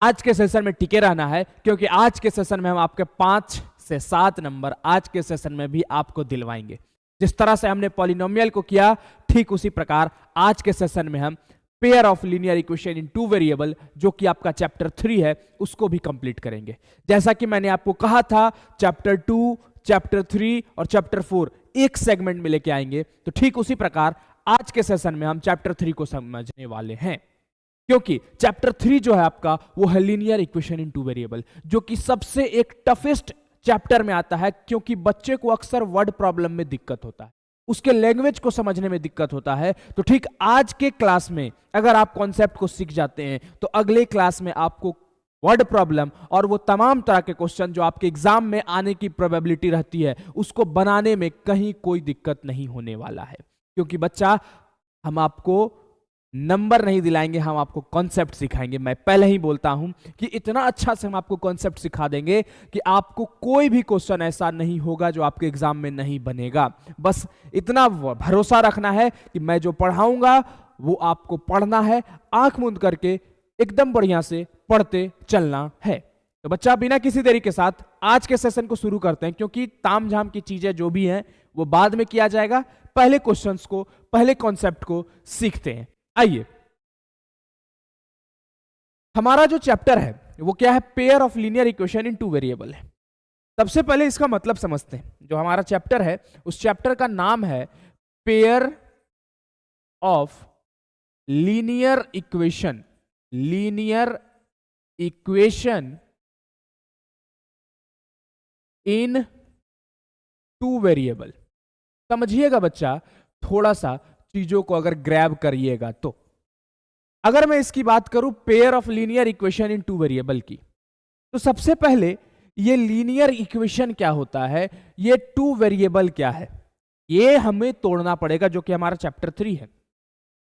आज के सेशन में टिके रहना है, क्योंकि आज के सेशन में हम आपके 5 से 7 नंबर आज के सेशन में भी आपको दिलवाएंगे। जिस तरह से हमने पॉलिनोमियल को किया, ठीक उसी प्रकार आज के सेशन में हम pair of linear equation in two variable, जो कि आपका चैप्टर 3 है, उसको भी कंप्लीट करेंगे। जैसा कि मैंने आपको कहा था, चैप्टर 2, चैप्टर 3 और चैप्टर 4 एक सेगमेंट में लेके आएंगे, तो ठीक उसी प्रकार आज के सेशन में हम चैप्टर 3 को समझने वाले हैं। क्योंकि चैप्टर 3 जो है आपका, वो है linear equation in two variable, जो कि सबसे एक टफेस्ट चैप्टर में आता है, क्योंकि बच्चे को अक्सर वर्ड प्रॉब्लम में दिक्कत होता है, उसके लैंग्वेज को समझने में दिक्कत होता है। तो ठीक आज के क्लास में अगर आप कॉन्सेप्ट को सीख जाते हैं, तो अगले क्लास में आपको वर्ड प्रॉब्लम और वो तमाम तरह के क्वेश्चन जो आपके एग्जाम में आने की प्रोबेबिलिटी रहती है, उसको बनाने में कहीं कोई दिक्कत नहीं होने वाला है। क्योंकि बच्चा, हम आपको नंबर नहीं दिलाएंगे, हम आपको कॉन्सेप्ट सिखाएंगे। मैं पहले ही बोलता हूं कि इतना अच्छा से हम आपको कॉन्सेप्ट सिखा देंगे कि आपको कोई भी क्वेश्चन ऐसा नहीं होगा जो आपके एग्जाम में नहीं बनेगा। बस इतना भरोसा रखना है कि मैं जो पढ़ाऊंगा वो आपको पढ़ना है, आंख मूंद करके एकदम बढ़िया से पढ़ते चलना है। तो बच्चा, बिना किसी देरी के साथ आज के सेशन को शुरू करते हैं, क्योंकि ताम झाम की चीजें जो भी हैं वो बाद में किया जाएगा। पहले क्वेश्चंस को, पहले कॉन्सेप्ट को सीखते हैं। आइए, हमारा जो चैप्टर है वो क्या है? Pair of linear equation in two variable है। सबसे पहले इसका मतलब समझते हैं। जो हमारा चैप्टर है, उस चैप्टर का नाम है pair of linear equation, linear equation in two variable. समझिएगा बच्चा, थोड़ा सा चीजों को अगर ग्रैब करिएगा तो, अगर मैं इसकी बात करूं pair of linear equation in two variable की, तो सबसे पहले ये लीनियर इक्वेशन क्या होता है, ये टू वेरिएबल क्या है, ये हमें तोड़ना पड़ेगा, जो कि हमारा चैप्टर 3 है।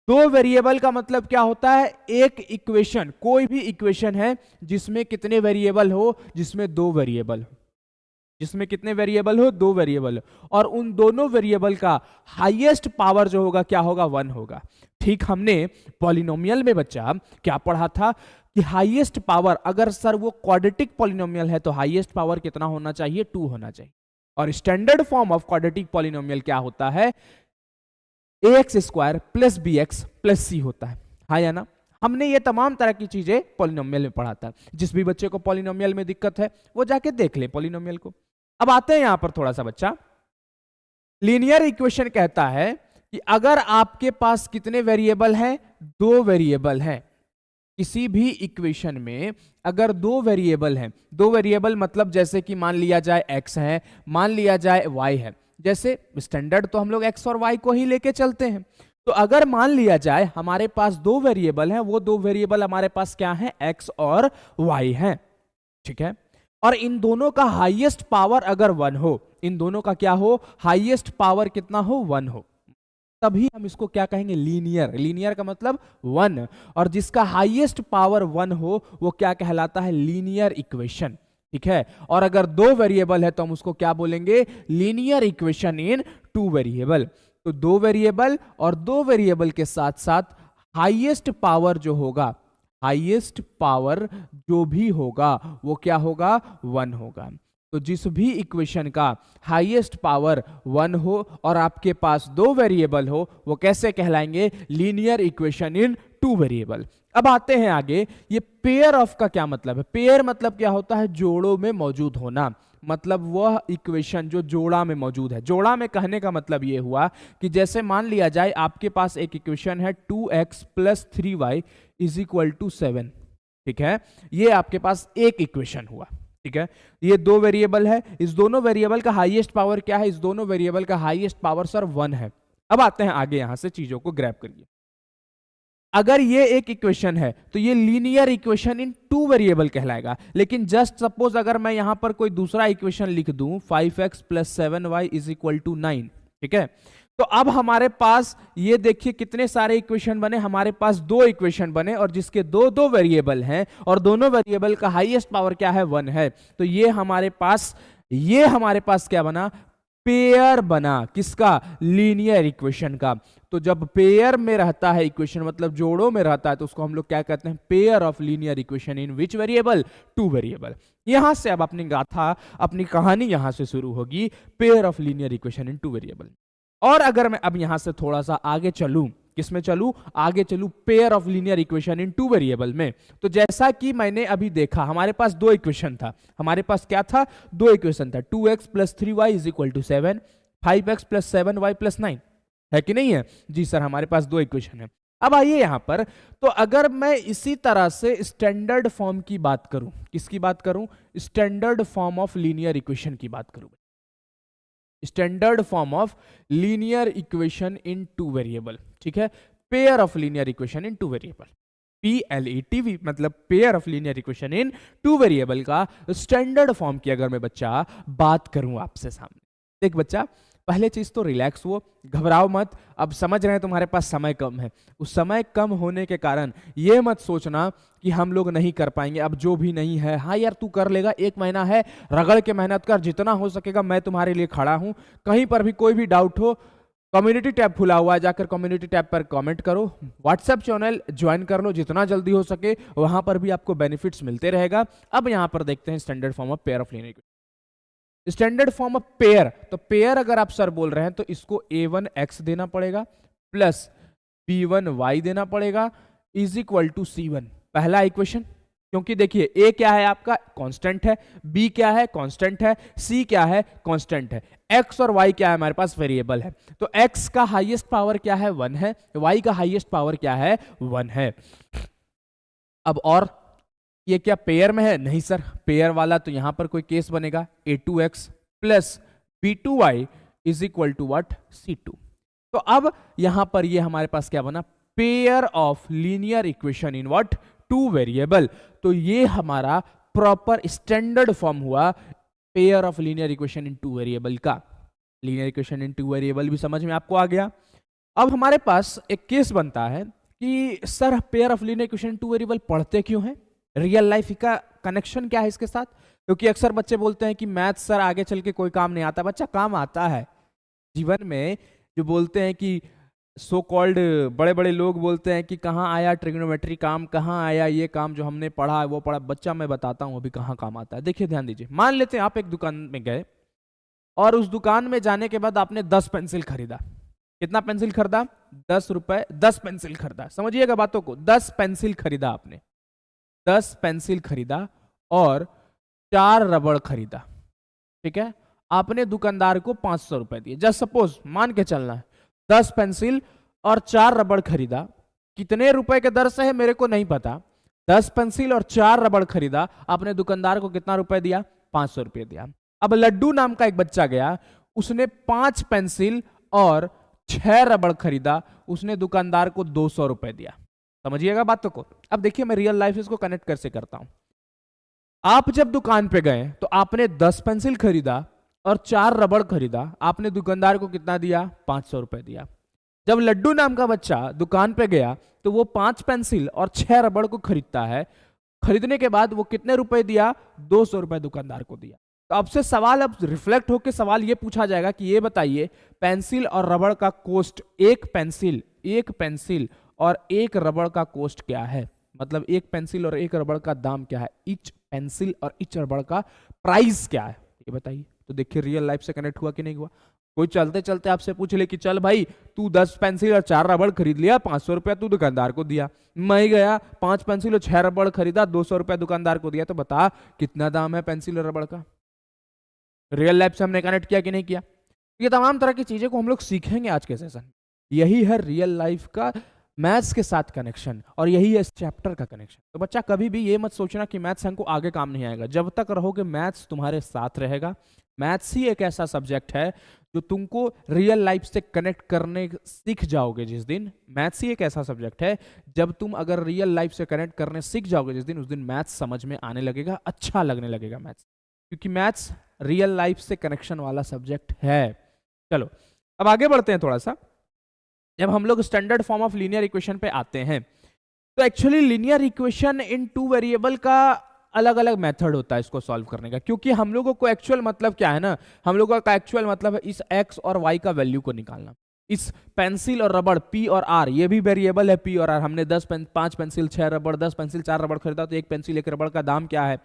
दो वेरिएबल का मतलब क्या होता है? एक इक्वेशन, कोई भी इक्वेशन है जिसमें कितने वेरिएबल हो, जिसमें दो वेरिएबल हो, जिसमें कितने वेरिएबल हो? दो वेरिएबल, और उन दोनों वेरिएबल का हाईएस्ट पावर जो होगा क्या होगा? 1 होगा। ठीक हमने पॉलिनोमियल में बच्चा क्या पढ़ा था कि हाईएस्ट पावर, अगर सर वो क्वाड्रेटिक पॉलिनोमियल है तो हाईएस्ट पावर कितना होना चाहिए? 2 होना चाहिए। और standard form of quadratic polynomial क्या होता है? ax² plus bx plus c होता है। हाँ या ना? हमने ये तमाम तरह की चीजें पॉलिनोमियल में पढ़ा था। जिस भी बच्चे को पॉलिनोमियल में दिक्कत है वो जाके देख ले पॉलिनोमियल को। अब आते हैं यहां पर थोड़ा सा बच्चा, लीनियर इक्वेशन कहता है कि अगर आपके पास कितने वेरिएबल हैं? दो वेरिएबल हैं। किसी भी इक्वेशन में अगर दो वेरिएबल हैं, दो वेरिएबल मतलब जैसे कि मान लिया जाए x है, मान लिया जाए y है। जैसे स्टैंडर्ड तो हम लोग x और y को ही लेके चलते हैं। तो अगर मान लिया जाए हमारे पास दो वेरिएबल हैं, वो दो वेरिएबल हमारे पास क्या हैं? x और y हैं, ठीक है। और इन दोनों का हाईएस्ट पावर अगर 1 हो, इन दोनों का क्या हो? हाईएस्ट पावर कितना हो? 1 हो, तभी हम इसको क्या कहेंगे? लीनियर। लीनियर का मतलब 1, और जिसका हाईएस्ट पावर 1 हो वो क्या कहलाता है? लीनियर इक्वेशन, ठीक है। और अगर दो वेरिएबल है तो हम उसको क्या बोलेंगे? Linear equation in two variable. तो दो वेरिएबल और दो वेरिएबल के साथ साथ हाईएस्ट पावर जो होगा, हाईएस्ट पावर जो भी होगा वो क्या होगा? 1 होगा। तो जिस भी इक्वेशन का हाईएस्ट पावर 1 हो और आपके पास दो वेरिएबल हो, वो कैसे कहलाएंगे? Linear equation in two variable. अब आते हैं आगे, ये पेयर ऑफ का क्या मतलब है? पेयर मतलब क्या होता है? जोड़ों में मौजूद होना, मतलब वह इक्वेशन जो जोड़ा में मौजूद है। जोड़ा में कहने का मतलब ये हुआ कि जैसे मान लिया जाए आपके पास एक इक्वेशन है 2x + 3y = 7, ठीक है। ये आपके पास एक इक्वेशन हुआ, ठीक है। ये दो वेरिएबल है, इस दोनों वेरिएबल का हाईएस्ट पावर क्या है? इस दोनों वेरिएबल का हाईएस्ट पावर सर 1 है। अब आते हैं आगे, यहां से चीजों को ग्रैब करिए। अगर ये एक इक्वेशन है तो ये linear equation in two variable कहलाएगा। लेकिन जस्ट सपोज अगर मैं यहां पर कोई दूसरा इक्वेशन लिख दूं 5x + 7y = 9, ठीक है। तो अब हमारे पास ये देखिए कितने सारे इक्वेशन बने, हमारे पास दो इक्वेशन बने और जिसके दो दो वेरिएबल हैं और दोनों वेरिएबल का हाईएस्ट पावर क्या है? 1 है। तो ये हमारे पास क्या बना? पेयर बना। किसका? लीनियर इक्वेशन का। तो तो जब पेयर में रहता है इक्वेशन, मतलब जोड़ों में रहता है, तो उसको हम लोग क्या कहते हैं, pair of linear equation in which variable, two variable. यहां से अब अपनी गाथा, अपनी कहानी यहां से शुरू होगी, pair of linear equation in two variable. और अगर मैं अब यहां से थोड़ा सा आगे चलूं, किसमें चलूं, आगे चलूं pair of linear equation in two variable में, तो जैसा कि मैंने अभी देखा, हमारे पास दो इक्वेशन था, हमारे पास क्या था, दो इक्वेशन था, 2x + 3y = 7, 5x + 7y + 9, है कि नहीं है जी सर, हमारे पास दो इक्वेशन है। अब आइए यहां पर, तो अगर मैं इसी तरह से स्टैंडर्ड फॉर्म की बात करूं, किसकी बात करूं, standard form of linear equation की बात करूं, standard form of linear equation in two variable, ठीक है, pair of linear equation in two variable, PLETV, मतलब pair of linear equation in two variable का स्टैंडर्ड फॉर्म की अगर मैं बच्चा बात करूं आपसे सामने। देख बच्चा, पहले चीज तो रिलैक्स हो, घबराओ मत, अब समझ रहे हैं तुम्हारे पास समय कम है, उस समय कम होने के कारण ये मत सोचना कि हम लोग नहीं कर पाएंगे, अब जो भी नहीं है, हाँ यार तू कर लेगा, 1 महीना है, रगड़ के मेहनत कर, जितना हो सकेगा मैं तुम्हारे लिए खड़ा हूं। कहीं पर भी कोई भी डाउट हो, कम्युनिटी टैब खुला हुआ है, जाकर कम्युनिटी टैब पर कमेंट करो, व्हाट्सएप चैनल ज्वाइन कर लो जितना जल्दी हो सके, वहां पर भी आपको बेनिफिट्स मिलते रहेगा। अब यहां पर देखते हैं standard form of pair of linear equation, standard form of pair. तो पेयर अगर आप सर बोल रहे हैं तो इसको a1x देना पड़ेगा प्लस b1y देना पड़ेगा इज इक्वल टू c1, पहला इक्वेशन, क्योंकि देखिए a क्या है आपका कांस्टेंट है, b क्या है कांस्टेंट है, c क्या है कांस्टेंट है, x और y क्या है हमारे पास वेरिएबल है, तो x का हाईएस्ट पावर क्या है 1 है, y का हाईएस्ट पावर क्या है 1 है। अब और ये क्या पेयर में है, नहीं सर, पेयर वाला तो यहां पर कोई केस बनेगा, a2x plus b2y is equal to what, c2। तो अब यहां पर ये हमारे पास क्या बना, pair of linear equation in what, two variable. तो ये हमारा प्रॉपर स्टैंडर्ड फॉर्म हुआ pair of linear equation in two variable का। Linear equation in two variable भी समझ में आपको आ गया। अब हमारे पास एक केस बनता है कि sir pair of linear equation in two variable पढ़ते क्यों हैं, रियल लाइफ का कनेक्शन क्या है इसके साथ, क्योंकि अक्सर बच्चे बोलते हैं कि मैथ सर आगे चल के कोई काम नहीं आता। बच्चा काम आता है जीवन में, जो बोलते हैं कि सो कॉल्ड बड़े बड़े लोग बोलते हैं कि कहाँ आया ट्रिग्नोमेट्री काम, कहाँ आया ये काम जो हमने पढ़ा है वो पढ़ा, बच्चा मैं बताता हूँ अभी कहाँ काम आता है। देखिए ध्यान दीजिए, मान लेते हैं आप एक दुकान में गए और उस दुकान में जाने के बाद आपने 10 पेंसिल खरीदा। कितना पेंसिल खरीदा, 10 रुपए, 10 पेंसिल खरीदा, समझिएगा बातों को, 10 पेंसिल खरीदा आपने, 10 पेंसिल खरीदा और 4 रबड़ खरीदा, ठीक है, आपने दुकानदार को 500 रुपए दिए। जस्ट सपोज मान के चलना है 10 पेंसिल और 4 रबड़ खरीदा, कितने रुपए के दर से है मेरे को नहीं पता, 10 पेंसिल और 4 रबड़ खरीदा, आपने दुकानदार को कितना रुपए दिया, 500 रुपए दिया। अब लड्डू नाम का एक बच्चा गया, उसने 5 पेंसिल और 6 रबड़ खरीदा, उसने दुकानदार को 200 रुपए दिया। समझिएगा बातों को। अब देखिए मैं रियल लाइफ इसको कनेक्ट कैसे करता हूं। आप जब दुकान पे गए तो आपने 10 पेंसिल खरीदा और 4 रबड़ खरीदा, आपने दुकानदार को कितना दिया, 500 रुपए दिया। जब लड्डू नाम का बच्चा दुकान पे गया तो वो 5 पेंसिल और 6 रबड़ को खरीदता है, खरीदने के बाद वो कितने रुपए दिया, 200 रुपए दुकानदार को दिया। तो आपसे सवाल अब रिफ्लेक्ट होकर सवाल ये पूछा जाएगा कि ये बताइए पेंसिल और रबड़ का कॉस्ट, एक पेंसिल और एक रबड़ का कॉस्ट क्या है, मतलब एक पेंसिल और एक रबड़ का दाम क्या है, ईच पेंसिल और ईच रबड़ का प्राइस क्या है, ये बताइए। तो देखिए रियल लाइफ से कनेक्ट हुआ कि नहीं हुआ। कोई चलते चलते आपसे पूछ ले कि चल भाई तू 10 पेंसिल और 4 रबड़ खरीद लिया, 500 रुपया तू दुकानदार को दिया, मैं गया 5 पेंसिल और 6 रबड़ खरीदा, 200 रुपया दुकानदार को दिया, तो बता कितना दाम है पेंसिल और रबड़ का। रियल लाइफ से हमने कनेक्ट किया कि नहीं किया। ये तमाम तरह की चीजें को हम लोग सीखेंगे आज के सेशन। यही है रियल लाइफ का मैथ्स के साथ कनेक्शन और यही है इस चैप्टर का कनेक्शन। तो बच्चा कभी भी ये मत सोचना कि मैथ्स हमको आगे काम नहीं आएगा। जब तक रहोगे मैथ्स तुम्हारे साथ रहेगा। मैथ्स ही एक ऐसा सब्जेक्ट है जो तुमको रियल लाइफ से कनेक्ट करने सीख जाओगे जिस दिन, मैथ्स ही एक ऐसा सब्जेक्ट है जब तुम अगर रियल लाइफ से कनेक्ट करने सीख जाओगे जिस दिन, उस दिन मैथ्स समझ में आने लगेगा, अच्छा लगने लगेगा मैथ्स, क्योंकि मैथ्स रियल लाइफ से कनेक्शन वाला सब्जेक्ट है। चलो अब आगे बढ़ते हैं थोड़ा सा। जब हम लोग standard form of linear equation पे आते हैं तो actually linear equation in two variable का अलग अलग मेथड होता है इसको सॉल्व करने का, क्योंकि हम लोगों को एक्चुअल मतलब क्या है ना, हम लोगों का एक्चुअल मतलब है इस x और y का वैल्यू को निकालना। इस पेंसिल और रबड़ P और R, ये भी वेरिएबल है P और R। हमने 5 पेंसिल 6 रबड़, 10 पेंसिल 4 रबड़ खरीदा, तो एक पेंसिल एक रबड़ का दाम क्या है?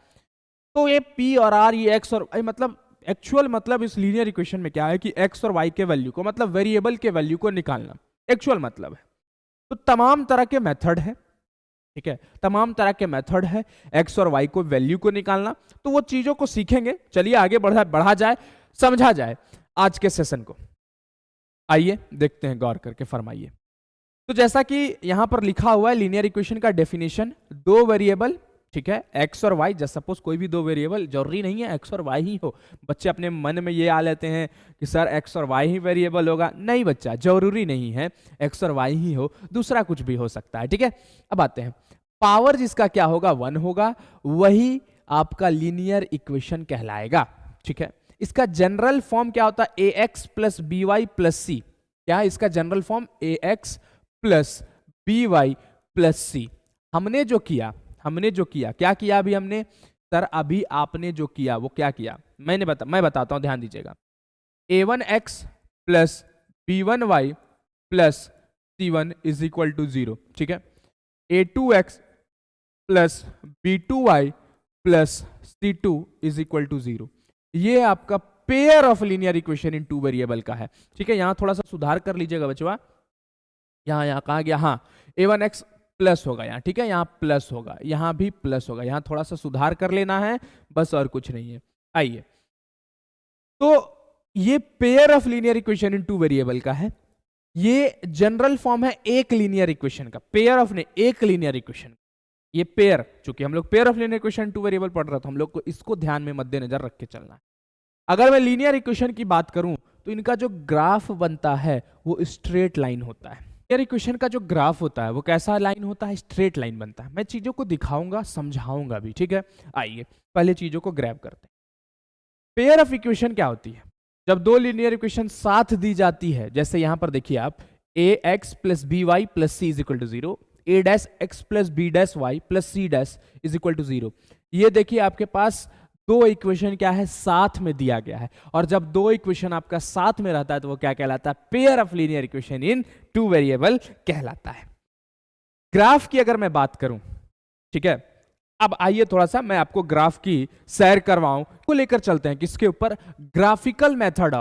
तो ये P और R, ये X और Y, मतलब एक्चुअल मतलब इस लीनियर इक्वेशन में क्या है कि X और Y के वैल्यू को, मतलब वेरिएबल के वैल्यू को निकालना एक्चुअल मतलब है। तो तमाम तरह के मेथड है, ठीक है, तमाम तरह के मेथड है X और Y को वैल्यू को निकालना। तो वो चीजों को सीखेंगे। चलिए आगे बढ़ा जाए, समझा जाए आज के सेशन को। आइए देखते हैं, गौर करके फरमाइए। तो जैसा कि यहां पर लिखा हुआ है लीनियर इक्वेशन का डेफिनेशन, दो वेरिएबल, ठीक है, एक्स और वाई। जस्ट सपोज कोई भी दो वेरिएबल, जरूरी नहीं है एक्स और वाई ही हो। बच्चे अपने मन में ये आ लेते हैं कि सर एक्स और वाई ही वेरिएबल होगा। नहीं बच्चा, जरूरी नहीं है एक्स और वाई ही हो, दूसरा कुछ भी हो सकता है, ठीक है। अब आते हैं, पावर जिसका क्या होगा, 1 होगा, वही आपका लीनियर इक्वेशन कहलाएगा, ठीक है। इसका जनरल फॉर्म क्या होता है? A X plus B Y plus C. क्या है इसका general form? A X plus B Y plus C. हमने जो किया क्या किया अभी हमने? सर अभी आपने जो किया वो क्या किया, मैं बताता हूं, ध्यान दीजिएगा। a1x plus b1y plus c1 is equal to 0, ठीक है। a2x plus b2y plus c2 is equal to 0। ये आपका pair of linear equation in two variable का है, ठीक है। यहां थोड़ा सा सुधार कर लीजिएगा बच्चों, यहां कहा गया, हाँ a1x प्लस होगा यहाँ, ठीक है, यहाँ प्लस होगा, यहाँ भी प्लस होगा, यहाँ थोड़ा सा सुधार कर लेना है बस, और कुछ नहीं है। आइए, तो ये pair of linear equation in two variable का है। ये जनरल फॉर्म है एक लीनियर इक्वेशन का, पेयर ऑफ ने एक लीनियर इक्वेशन। ये पेयर, चूंकि हम लोग pair of linear equation two variable पढ़ रहे थे, हम लोग को इसको ध्यान में मद्देनजर रख के चलना है। अगर मैं लीनियर इक्वेशन की बात करूं तो इनका जो ग्राफ बनता है वो स्ट्रेट लाइन होता है। लीनियर इक्वेशन का जो ग्राफ होता है वो कैसा लाइन होता है? स्ट्रेट लाइन बनता है। मैं चीजों को दिखाऊंगा, समझाऊंगा भी, ठीक है। आइए पहले चीजों को ग्रैब करते हैं। पेयर ऑफ इक्वेशन क्या होती है? जब दो लीनियर इक्वेशन साथ दी जाती है, जैसे यहां पर देखिए आप, A X plus B Y plus C is equal to 0, A dash X plus B dash Y plus C dash is equal to 0। ये देखिए आपके पास दो इक्वेशन क्या है, साथ में दिया गया है। और जब दो इक्वेशन आपका साथ में रहता है तो वो क्या कहलाता है? Pair of linear equation in two variable कहलाता है। ग्राफ की अगर मैं बात करूं, ठीक है, अब आइए थोड़ा सा मैं आपको ग्राफ की सैर करवाऊं, को लेकर चलते हैं किसके ऊपर? ग्राफिकल मेथड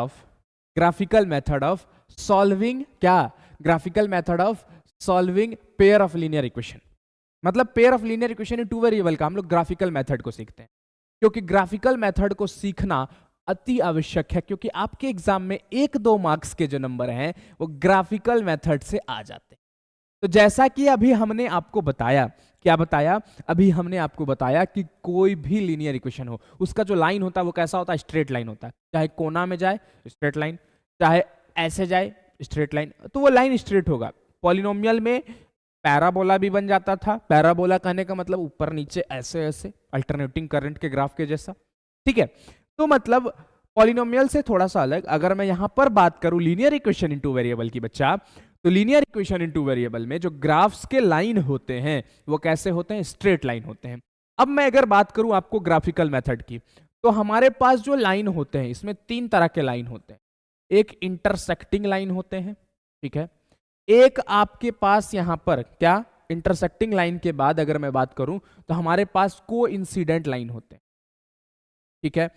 ऑफ सॉल्विंग, क्या? Graphical method of solving pair of linear equation. मतलब pair of linear equation in two variable का हम लोग ग्राफिकल मेथड को सीखते हैं, क्योंकि ग्राफिकल मेथड को सीखना अति आवश्यक है, क्योंकि आपके एग्जाम में 1-2 मार्क्स के जो नंबर हैं वो ग्राफिकल मेथड से आ जाते हैं। तो जैसा कि अभी हमने आपको बताया, क्या बताया? अभी हमने आपको बताया कि कोई भी लीनियर इक्वेशन हो, उसका जो लाइन होता है वो कैसा होता है? स्ट्रेट लाइन होता है। चाहे कोना में जाए स्ट्रेट लाइन, चाहे ऐसे जाए स्ट्रेट लाइन, तो वो लाइन स्ट्रेट होगा। पॉलिनोमियल में पैराबोला भी बन जाता था। पैराबोला कहने का मतलब ऊपर नीचे ऐसे ऐसे अल्टरनेटिंग करंट के ग्राफ के जैसा, ठीक है। तो मतलब पॉलिनोमियल से थोड़ा सा अलग। अगर मैं यहां पर बात करूं linear equation in two variable की बच्चा, तो linear equation in two variable में जो ग्राफ्स के लाइन होते हैं वो कैसे होते हैं? स्ट्रेट लाइन होते हैं। अब मैं अगर बात करूं आपको ग्राफिकल मेथड की, तो हमारे पास जो लाइन होते हैं इसमें 3 तरह के लाइन होते हैं। एक इंटरसेक्टिंग लाइन होते हैं, ठीक है। एक आपके पास यहां पर क्या, इंटरसेक्टिंग लाइन के बाद अगर मैं बात करूं तो हमारे पास को इंसिडेंट लाइन होते हैं, ठीक है।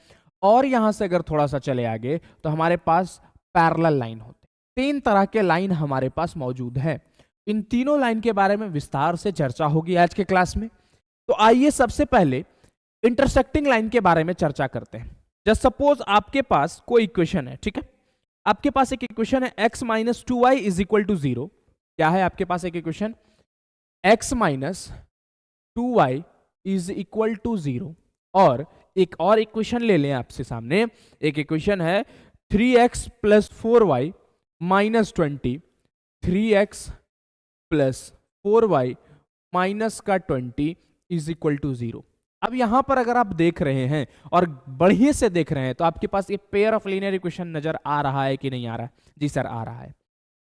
और यहां से अगर थोड़ा सा चले आगे तो हमारे पास पैरेलल लाइन होते हैं। 3 तरह के लाइन हमारे पास मौजूद है। इन तीनों लाइन के बारे में विस्तार से चर्चा होगी आज के क्लास में। तो आइए सबसे पहले इंटरसेक्टिंग लाइन के बारे में चर्चा करते हैं। जस्ट सपोज आपके पास कोई इक्वेशन है, ठीक है, आपके पास एक इक्वेशन है x minus 2y is equal to 0। क्या है आपके पास एक equation? x minus 2y is equal to 0। और एक और इक्वेशन ले लें आपसे सामने, एक इक्वेशन है 3x plus 4y minus 20, 3x plus 4y minus का 20 इज इक्वल टू 0। अब यहां पर अगर आप देख रहे हैं और बढ़िया से देख रहे हैं तो आपके पास ये पेयर ऑफ लीनियर इक्वेशन नजर आ रहा है कि नहीं आ रहा है? जी सर आ रहा है।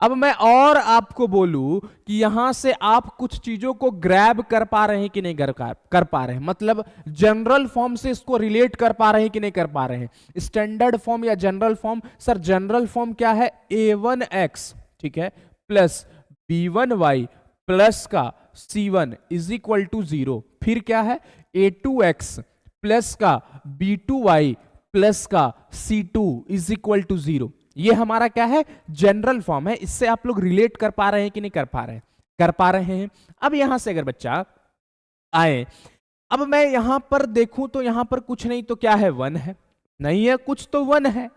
अब मैं और आपको बोलूं कि यहां से आप कुछ चीजों को ग्रैब कर पा रहे हैं कि नहीं कर पा रहे हैं, मतलब जनरल फॉर्म से इसको रिलेट कर पा रहे हैं कि नहीं कर पा रहे हैं। स्टैंडर्ड फॉर्म या general form, sir general form क्या है, a1x, ठीक है, प्लस b1y प्लस का c1 इज इक्वल टू 0। फिर क्या है, a2x प्लस का b2y प्लस का c2 इज इक्वल टू 0। ये हमारा क्या है, जनरल फॉर्म है। इससे आप लोग रिलेट कर पा रहे हैं कि नहीं कर पा रहे हैं, कर पा रहे हैं। अब यहां से अगर बच्चा आए, अब मैं यहां पर देखूं तो यहां पर कुछ नहीं तो क्या है, 1 है, नहीं है कुछ तो 1 है।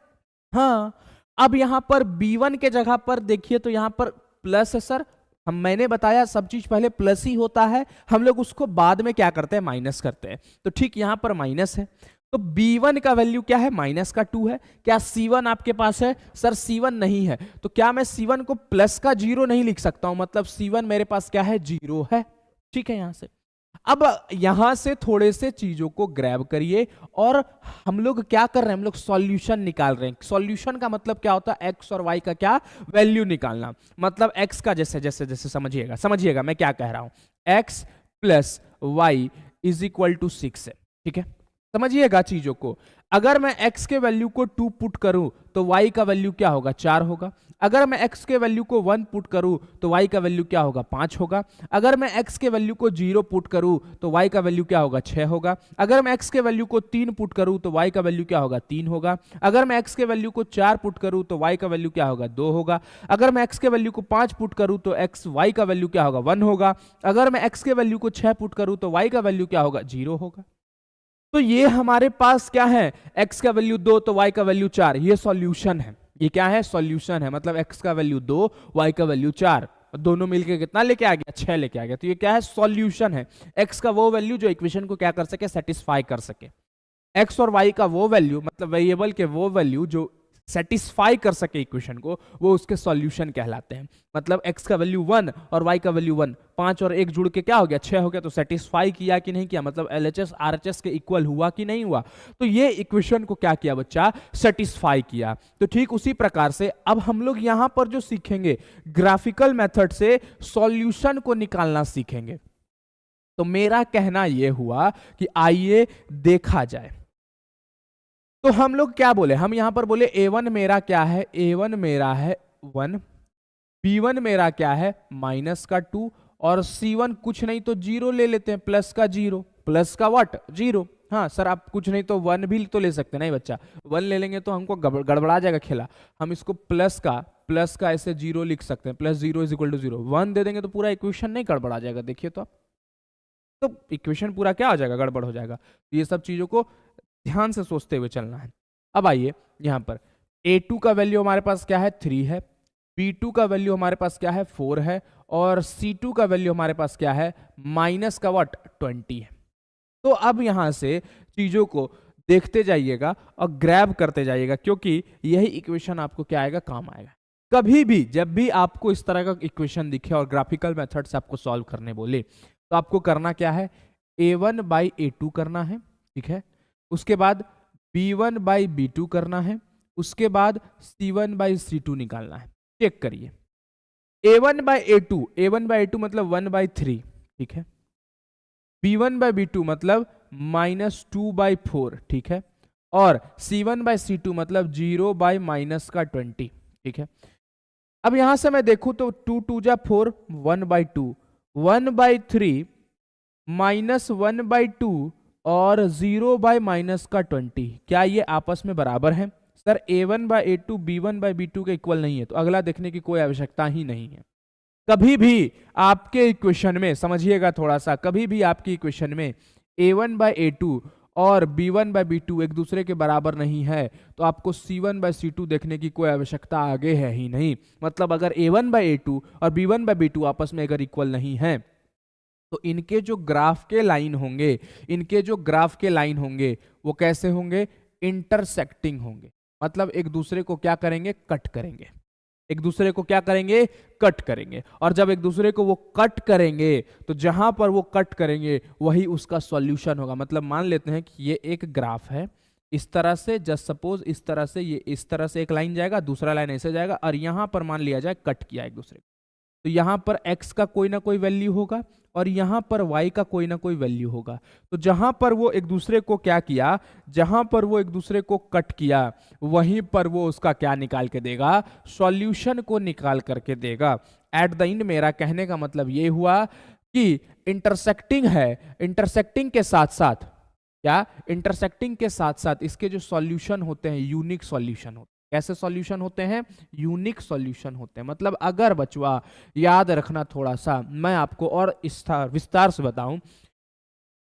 हाँ, अब यहां पर b1 के जगह पर देखिए तो यहां पर प्लस है सर। मैंने बताया सब चीज पहले प्लस ही होता है, हम लोग उसको बाद में क्या करते हैं, माइनस करते हैं। तो ठीक यहां पर माइनस है, तो b1 का वैल्यू क्या है, माइनस का 2 है। क्या c1 आपके पास है, सर c1 नहीं है। तो क्या मैं c1 को प्लस का 0 नहीं लिख सकता हूं, मतलब c1 मेरे पास क्या है, 0 है। ठीक है, यहां से अब यहां से थोड़े से चीजों को ग्रैब करिए और हम लोग क्या कर रहे हैं, हम लोग सॉल्यूशन निकाल रहे हैं। सॉल्यूशन का मतलब क्या होता है, एक्स और वाई का क्या वैल्यू निकालना। मतलब एक्स का जैसे जैसे जैसे समझिएगा मैं क्या कह रहा हूं, x plus y is equal to 6 है। ठीक है, समझिएगा चीजों को। अगर मैं x के वैल्यू को 2 पुट करूं तो y का वैल्यू क्या होगा, 4 होगा। अगर मैं x के वैल्यू को 1 पुट करूं तो y का वैल्यू क्या होगा, 5 होगा। अगर मैं x के वैल्यू को 0 पुट करूं तो y का वैल्यू क्या होगा, 6 होगा। अगर मैं x के वैल्यू को 3 पुट करूं तो y का वैल्यू क्या होगा, 3 होगा। अगर मैं x के वैल्यू को 4 पुट करूं तो y का वैल्यू क्या होगा, 2 होगा। अगर मैं x के वैल्यू को 5 पुट करूं तो y का वैल्यू क्या होगा, 1 होगा। अगर मैं x के वैल्यू को 6 पुट करूं तो y का वैल्यू क्या होगा, 0 होगा। तो ये हमारे पास क्या है, x का वैल्यू 2 तो y का वैल्यू 4, ये सॉल्यूशन है। ये क्या है, सॉल्यूशन है। मतलब x का वैल्यू 2, y का वैल्यू 4, दोनों मिलके कितना लेके आ गया, 6 लेके आ गया। तो ये क्या है, सॉल्यूशन है। x का वो वैल्यू जो इक्वेशन को क्या कर सके, सेटिस्फाई कर सके। x और y का वो वैल्यू, मतलब वेरिएबल के वो वैल्यू जो सेटिस्फाई कर सके इक्वेशन को, वो उसके सॉल्यूशन कहलाते हैं। मतलब x का वैल्यू 1 और y का वैल्यू 1, 5 और 1 जुड़ के क्या हो गया, 6 हो गया। तो सेटिस्फाई किया कि नहीं किया, मतलब LHS RHS के इक्वल हुआ कि नहीं हुआ। तो ये इक्वेशन को क्या किया बच्चा, सेटिस्फाई किया। तो ठीक उसी प्रकार से अब हम लोग यहां पर जो सीखेंगे, ग्राफिकल मेथड से सॉल्यूशन को निकालना सीखेंगे। तो मेरा कहना यह हुआ कि आइए देखा जाए। तो हम लोग क्या बोले, हम यहां पर बोले a1 मेरा क्या है, a1 मेरा है 1, b1 मेरा क्या है, माइनस का 2, और c1 कुछ नहीं तो 0 ले लेते हैं, प्लस का 0, प्लस का व्हाट, 0। हाँ सर, आप कुछ नहीं तो 1 भी तो ले सकते, नहीं बच्चा, 1 ले लेंगे तो हमको गड़बड़ा जाएगा खेला। हम इसको प्लस का ऐसे 0 लिख सकते हैं, प्लस 0 इज इक्वल टू 0। 1 दे देंगे तो पूरा इक्वेशन नहीं गड़बड़ा जाएगा, देखिए तो इक्वेशन पूरा क्या हो जाएगा, गड़बड़ हो जाएगा। ये सब चीजों को ध्यान से सोचते हुए चलना है। अब आइए यहां पर a2 का वैल्यू हमारे पास क्या है, 3 है, b2 का वैल्यू हमारे पास क्या है, 4 है, और c2 का वैल्यू हमारे पास क्या है, माइनस का व्हाट, 20 है। तो अब यहां से चीजों को देखते जाइएगा और ग्रैब करते जाइएगा, क्योंकि यही इक्वेशन आपको क्या आएगा, काम आएगा। कभी भी जब भी आपको इस तरह का इक्वेशन दिखे और ग्राफिकल मेथड से आपको सॉल्व करने बोले, तो आपको करना क्या है, a1 बाई a2 करना है, ठीक है। उसके बाद b1 बाई b2 करना है, उसके बाद c1 बाई c2 निकालना है। चेक करिए, a1 बाई a2 मतलब 1 बाई 3, ठीक है। b1 बाई b2 मतलब -2/4, ठीक है। और c1 बाई c2 मतलब 0 बाई -20, ठीक है। अब यहां से मैं देखूं तो 2 2 जा 4, 1/2, 1/3 -1/2 और 0 बाई -20, क्या ये आपस में बराबर है? Sir a1 by a2 b1 by b2 के इक्वल नहीं है, तो अगला देखने की कोई आवश्यकता ही नहीं है। कभी भी आपके इक्वेशन में, समझिएगा थोड़ा सा, कभी भी आपकी इक्वेशन में a1 बाई a2 और b1 बाई b2 एक दूसरे के बराबर नहीं है, तो आपको c1 बाई c2 देखने की कोई आवश्यकता आगे है ही नहीं। मतलब अगर a1 बाई a2 और b1 बाई b2 आपस में अगर इक्वल नहीं है, तो इनके जो ग्राफ के लाइन होंगे वो कैसे होंगे, इंटरसेक्टिंग होंगे। मतलब एक दूसरे को क्या करेंगे, कट करेंगे। एक दूसरे को क्या करेंगे, कट करेंगे। और जब एक दूसरे को वो कट करेंगे, तो जहां पर वो कट करेंगे वही उसका सॉल्यूशन होगा। मतलब मान लेते हैं कि ये एक ग्राफ है, इस तरह से, जस्ट सपोज इस तरह से, ये इस तरह से एक लाइन जाएगा, दूसरा लाइन ऐसे जाएगा, और यहां पर मान लिया जाए कट किया एक दूसरे को, तो यहां पर x का कोई ना कोई वैल्यू होगा और यहां पर y का कोई ना कोई वैल्यू होगा। तो जहां पर वो एक दूसरे को क्या किया, जहां पर वो एक दूसरे को कट किया, वहीं पर वो उसका क्या निकाल के देगा, सॉल्यूशन को निकाल करके देगा। एट द एंड मेरा कहने का मतलब ये हुआ कि इंटरसेक्टिंग है, इंटरसेक्टिंग के साथ साथ क्या, इंटरसेक्टिंग के साथ साथ इसके जो सॉल्यूशन होते हैं यूनिक सॉल्यूशन होते हैं। कैसे सॉल्यूशन होते हैं, यूनिक सॉल्यूशन होते हैं। मतलब अगर बचवा याद रखना थोड़ा सा, मैं आपको और विस्तार से बताऊं,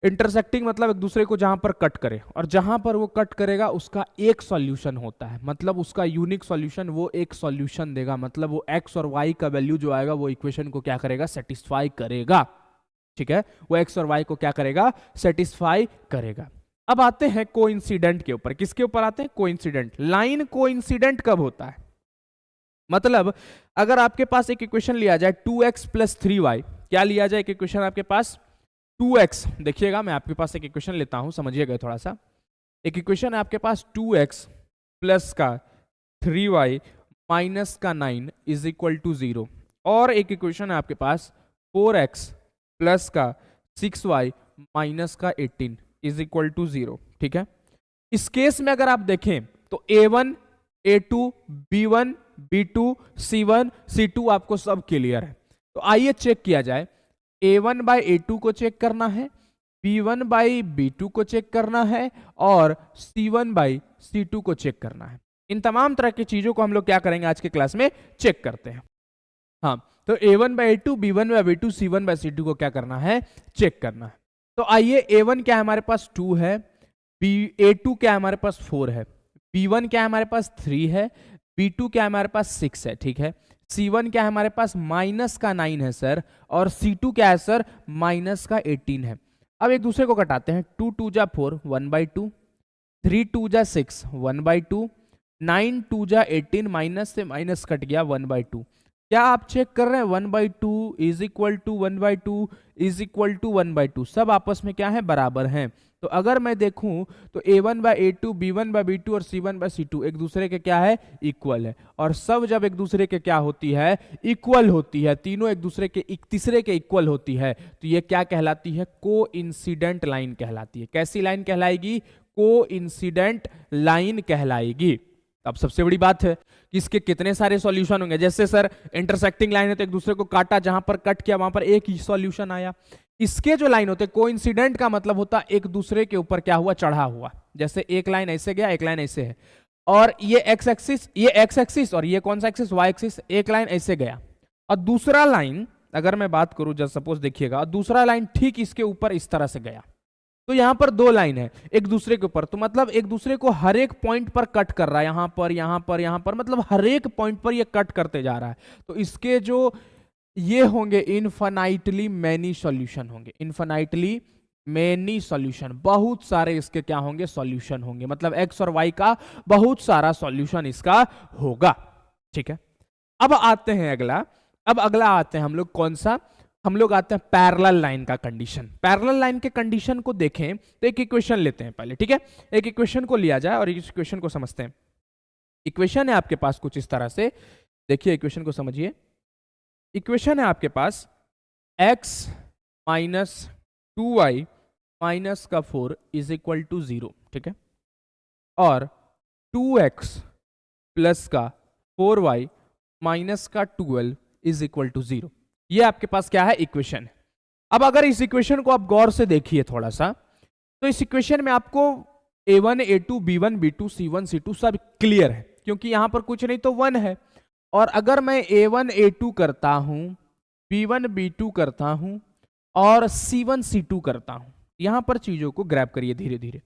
इंटरसेक्टिंग मतलब एक दूसरे को जहां पर कट करे, और जहां पर वो कट करेगा उसका एक सॉल्यूशन होता है, मतलब उसका यूनिक सॉल्यूशन, वो एक सॉल्यूशन देगा, मतलब वो एक्स और वाई का वैल्यू जो आएगा वो इक्वेशन को क्या करेगा, सेटिस्फाई करेगा। ठीक है, वो एक्स और वाई को क्या करेगा, सेटिस्फाई करेगा। अब आते हैं कोइंसिडेंट के ऊपर। किसके ऊपर आते हैं, कोइंसिडेंट। लाइन कोइंसिडेंट कब होता है, मतलब अगर आपके पास एक इक्वेशन लिया जाए 2x प्लस 3y, क्या लिया जाए एक इक्वेशन आपके पास 2x, देखिएगा मैं आपके पास एक इक्वेशन लेता हूं, समझिएगा थोड़ा सा। एक इक्वेशन है आपके पास 2x प्लस का 3y माइनस का 9 इज इक्वल टू 0, और एक इक्वेशन है आपके पास 4x प्लस का 6y माइनस का 18 इज इक्वल टू 0। ठीक है, इस केस में अगर आप देखें तो a1, a2, b1, b2, c1, c2 आपको सब क्लियर है। तो आइए चेक किया जाए, a1 बाई a2 को चेक करना है, b1 बाई b2 को चेक करना है, और c1 बाई c2 को चेक करना है। इन तमाम तरह की चीजों को हम लोग क्या करेंगे आज के क्लास में, चेक करते हैं। हाँ, तो a1 by a2, b1 by b2, c1 by c2 को क्या करना है, चेक करना है। तो आइए, a1 क्या है हमारे पास 2 है, a2 क्या है हमारे पास 4 है, b1 क्या है हमारे पास 3 है, b2 क्या है हमारे पास 6 है। ठीक है, c1 क्या है हमारे पास माइनस का 9 है सर, और c2 क्या है सर, माइनस का 18 है। अब एक दूसरे को कटाते हैं, 2 2 जा 4, 1/2, 3 2 जा 6, 1/2, 9 2 जा 18, माइनस से माइनस कट गया 1/2। क्या आप चेक कर रहे हैं 1/2 is equal to 1/2 is equal to 1/2, सब आपस में क्या है, बराबर हैं। तो अगर मैं देखूं तो a1 by a2, b1 by b2 और c1 बाई c2 एक दूसरे के क्या है, इक्वल है। और सब जब एक दूसरे के क्या होती है, इक्वल होती है, तीनों एक दूसरे के तीसरे के इक्वल होती है, तो ये क्या कहलाती है, कोइंसिडेंट लाइन कहलाती है। कैसी लाइन कहलाएगी, कोइंसिडेंट लाइन कहलाएगी। अब सबसे बड़ी बात है कि इसके कितने सारे सॉल्यूशन होंगे। जैसे सर इंटरसेक्टिंग लाइन है तो एक दूसरे को काटा, जहां पर कट किया वहां पर एक ही सॉल्यूशन आया। इसके जो लाइन होते हैं कोइंसिडेंट का मतलब होता है एक दूसरे के ऊपर क्या हुआ, चढ़ा हुआ। जैसे एक लाइन ऐसे गया, एक लाइन ऐसे है, और ये एक्स एक्सिस और ये कौन सा एक्सिस, वाई एक्सिस। एक लाइन ऐसे गया और दूसरा लाइन, अगर मैं बात करूं जस्ट सपोज देखिएगा, दूसरा लाइन ठीक इसके ऊपर इस तरह से गया, तो यहां पर दो लाइन है एक दूसरे के ऊपर, तो मतलब एक दूसरे को हर एक पॉइंट पर कट कर रहा है, यहां पर यहां पर यहां पर, मतलब हर एक पॉइंट पर ये कट करते जा रहा है। तो इसके जो ये होंगे इनफाइनाइटली मैनी सॉल्यूशन होंगे, इनफाइनाइटली मैनी सॉल्यूशन, बहुत सारे इसके क्या होंगे, सॉल्यूशन होंगे। मतलब एक्स और वाई का बहुत सारा सॉल्यूशन इसका होगा। ठीक है, अब आते हैं अगला, अब अगला आते हैं हम लोग कौन सा, हम लोग आते हैं पैरेलल लाइन का कंडीशन। पैरेलल लाइन के कंडीशन को देखें तो एक इक्वेशन लेते हैं पहले। ठीक है, एक इक्वेशन को लिया जाए और इस इक्वेशन को समझते हैं। इक्वेशन है आपके पास कुछ इस तरह से, देखिए इक्वेशन को समझिए। इक्वेशन है आपके पास x माइनस 2y माइनस का 4 इज इक्वल टू 0। ठीक है, और 2x प्लस का 4y माइनस का 12 इज इक्वल टू 0। ये आपके पास क्या है, इक्वेशन है। अब अगर इस इक्वेशन को आप गौर से देखिए थोड़ा सा, तो इस इक्वेशन में आपको a1 a2 b1 b2 c1 c2 सब क्लियर है, क्योंकि यहां पर कुछ नहीं तो 1 है। और अगर मैं a1 a2 करता हूं, b1 b2 करता हूं और c1 c2 करता हूं, यहां पर चीजों को ग्रैब करिए धीरे धीरे।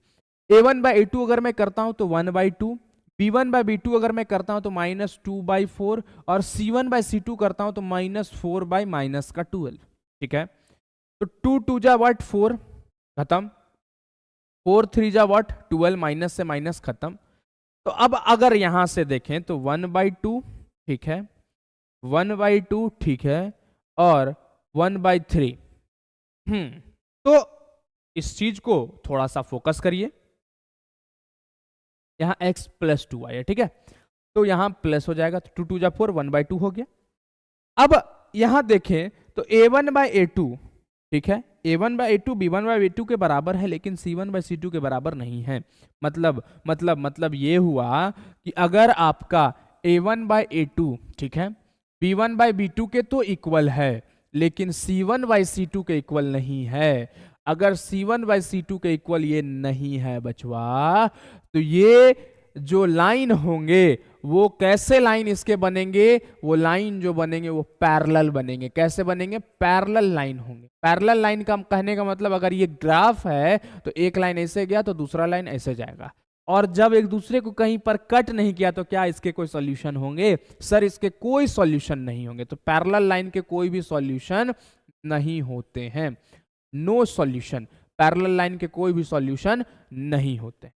a1 बाई a2 अगर मैं करता हूं तो 1/2, b1 बाई b2 अगर मैं करता हूं तो -2/4, और c1 बाई c2 करता हूं तो -4 बाई -12। ठीक है, तो 2 2 जा व्हाट 4, खत्म, 4 3 जा व्हाट 12, माइनस से माइनस खत्म। तो अब अगर यहां से देखें तो 1/2, ठीक है, 1/2, ठीक है, और 1/3। तो इस चीज को थोड़ा सा फोकस करिए। यहाँ x प्लस 2y है, ठीक है। तो यहाँ प्लस हो जाएगा, तो 2 2 जा 4, 1/2 हो गया। अब यहाँ देखें तो a1/a2, ठीक है, a1/a2 b1/b2 के बराबर है, लेकिन c1/c2 के बराबर नहीं है। मतलब ये हुआ कि अगर आपका a1/a2, ठीक है, b1/b2 के तो इक्वल है, लेकिन c1/c2 के इक्वल नहीं है। अगर c1/c2 के इक्वल ये नहीं है बचवा, तो ये जो लाइन होंगे वो कैसे लाइन इसके बनेंगे, वो लाइन जो बनेंगे वो पैरेलल बनेंगे। कैसे बनेंगे? पैरेलल लाइन होंगे। पैरेलल लाइन का कहने का मतलब, अगर ये ग्राफ है तो एक लाइन ऐसे गया तो दूसरा लाइन ऐसे जाएगा, और जब एक दूसरे को कहीं पर कट नहीं किया तो क्या इसके कोई सॉल्यूशन होंगे? सर इसके कोई सॉल्यूशन नहीं होंगे। तो पैरेलल लाइन के कोई भी सॉल्यूशन नहीं होते हैं। नो सॉल्यूशन, पैरेलल लाइन के कोई भी सॉल्यूशन नहीं होते।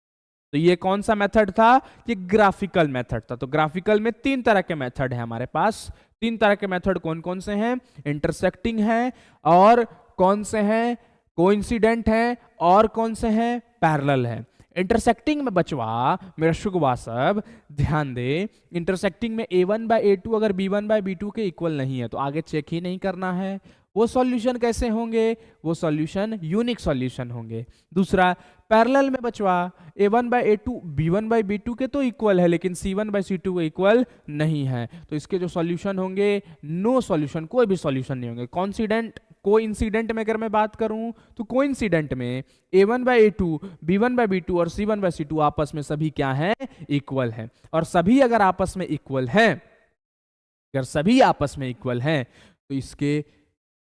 तो ये कौन सा मेथड था? ये ग्राफिकल मेथड था। तो ग्राफिकल में 3 तरह के मेथड है हमारे पास। 3 तरह के मेथड कौन कौन से हैं? इंटरसेक्टिंग है, और कौन से हैं? कोइंसिडेंट है, और कौन से हैं? पैरेलल है। इंटरसेक्टिंग में बचवा मेरा शुगवा सब ध्यान दे, इंटरसेक्टिंग में a1/a2 अगर b1/b2 के इक्वल नहीं है तो आगे चेक ही नहीं करना है। वो सॉल्यूशन कैसे होंगे? वो सॉल्यूशन यूनिक सॉल्यूशन होंगे। दूसरा, पैरेलल में बचवा a1/a2 b1/b2 के तो इक्वल है, लेकिन c1/c2 के इक्वल नहीं है, तो इसके जो सॉल्यूशन होंगे नो सॉल्यूशन, कोई भी सॉल्यूशन नहीं होंगे। कॉन्सिडेंट कोइंसिडेंट में अगर मैं बात करूं तो कोइंसिडेंट में a1/a2 b1/b2 और c1/c2 आपस में सभी क्या हैं? इक्वल हैं। और सभी अगर आपस में इक्वल हैं, अगर सभी आपस में इक्वल हैं तो इसके